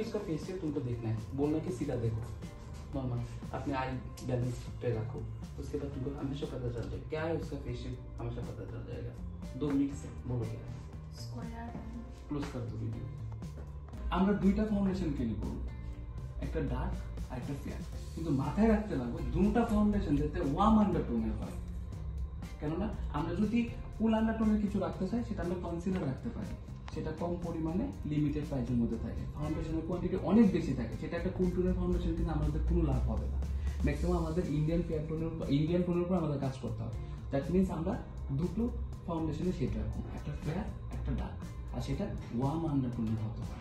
उसका फेशियल तुमको देखना है, बोलना कि सीधा देखो नॉर्मल, अपने आई बैलेंस पे रखो, उसके बाद तुमको हमेशा पता चल जाए क्या है उसका फेशियल, हमेशा पता चल जाएगा। 2 मिनट से बोलो क्या है, ক্লোজ कर दो ভিডিও। আমরা দুইটা ফাউন্ডেশন কিনে করব, একটা ডার্ক আর একটা ফেয়ার, কিন্তু মাথায় রাখতে লাগবে দুটো ফাউন্ডেশন যাতে ওয়ার্ম আন্ডারটোনের হয়। কেননা আমরা যদি কুল আন্ডারটোনের কিছু রাখতে চাই সেটা আমরা কনসিলার রাখতে পারি, সেটা কম পরিমাণে লিমিটেড প্রাইসের মধ্যে থাকে, ফাউন্ডেশনের কোয়ান্টিটি অনেক বেশি থাকে, সেটা একটা কুল টোনের ফাউন্ডেশন কিন্তু আমাদের কোনো লাভ হবে না। ম্যাক্সিমাম আমাদের ইন্ডিয়ান টোনের উপর আমাদের কাজ করতে হবে। দ্যাট মিনস আমরা দুটো ফাউন্ডেশনের শেড রাখবো, একটা ফেয়ার একটা ডার্ক, আর সেটা ওয়ার্ম আন্ডারটোনের হতে হবে।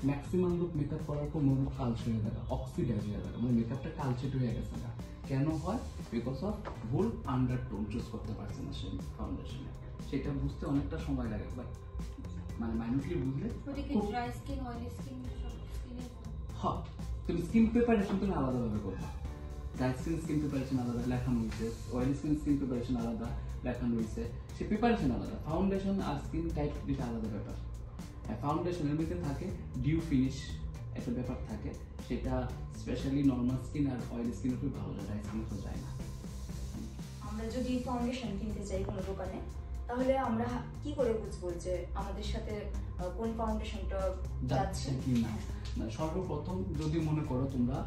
ম্যাক্সিমাম লুক মেকআপ করার পর মুখ কালচে হয়ে থাকে, অক্সিডাইজ হয়ে থাকে, মানে মেকআপটা কালচেট হয়ে গেছে না। কেন হয়? বিকজ অফ ভুল আন্ডারটোন চুজ করতে পারছে না সেই ফাউন্ডেশনে। সেটা বুঝতে অনেকটা সময় লাগে, বাট মানে মাইনুটলি বুঝলে হ্যাঁ, তুমি স্কিন প্রিপারেশন তুমি আলাদাভাবে করবা। ড্রাই স্কিন প্রিপারেশন আলাদা লেখানো হয়েছে, অয়েলি স্কিন প্রিপারেশন আলাদা লেখানো হয়েছে, সে প্রিপারেশন আলাদা। ফাউন্ডেশন আর স্কিন টাইপ দুটো আলাদা ব্যাপার। ফাউন্ডেশনের মধ্যে থাকে ডিউ ফিনিশ একটা ব্যাপার থাকে, সেটা স্পেশালি নর্মাল স্কিন আর অয়েলি স্কিনের উপর ভালো যায়, ড্রাই স্কিন তো যায় না। আমরা যদি ফাউন্ডেশন কিনতে চাই কোনো দোকানে, তাহলে আমরা কি করে বুঝবো যে আমাদের সাথে কোন ফাউন্ডেশনটা যাচ্ছে কি না? সর্বপ্রথম যদি মনে করো তোমরা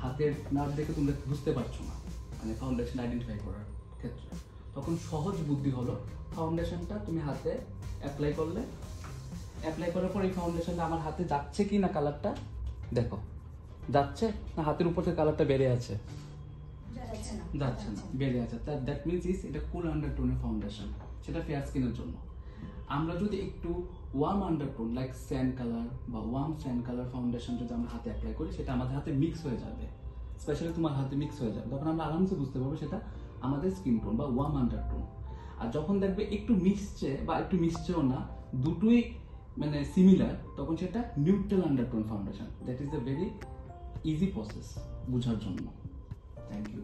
হাতের নার্ভ দেখে তোমরা বুঝতে পারছো না মানে ফাউন্ডেশন আইডেন্টিফাই করার ক্ষেত্রে, তখন সহজ বুদ্ধি হলো ফাউন্ডেশনটা তুমি হাতে অ্যাপ্লাই করলে, অ্যাপ্লাই করার পর এই ফাউন্ডেশনটা আমার হাতে যাচ্ছে কি না কালারটা দেখো, যাচ্ছে না হাতের উপর থেকে কালারটা বেড়ে আছে, যাচ্ছে না বেড়ে আছে, দ্যাট মিনস ইজ এটা কুল আন্ডারটোনের ফাউন্ডেশন, সেটা ফেয়ার স্কিনের জন্য। আমরা যদি একটু warm undertone like sand colour বা ওয়ার্ম স্যান্ড কালার ফাউন্ডেশন যদি আমরা হাতে অ্যাপ্লাই করি, সেটা আমাদের হাতে মিক্স হয়ে যাবে, স্পেশালি তোমার হাতে মিক্স হয়ে যাবে, তখন আমরা আরামসে বুঝতে পারবো সেটা আমাদের স্কিন টোন বা ওয়ার্ম আন্ডারটোন। আর যখন দেখবে একটু মিশছে বা একটু মিশছেও না, দুটোই মানে সিমিলার, তখন সেটা neutral undertone foundation. That is a very easy process বোঝার জন্য। Thank you.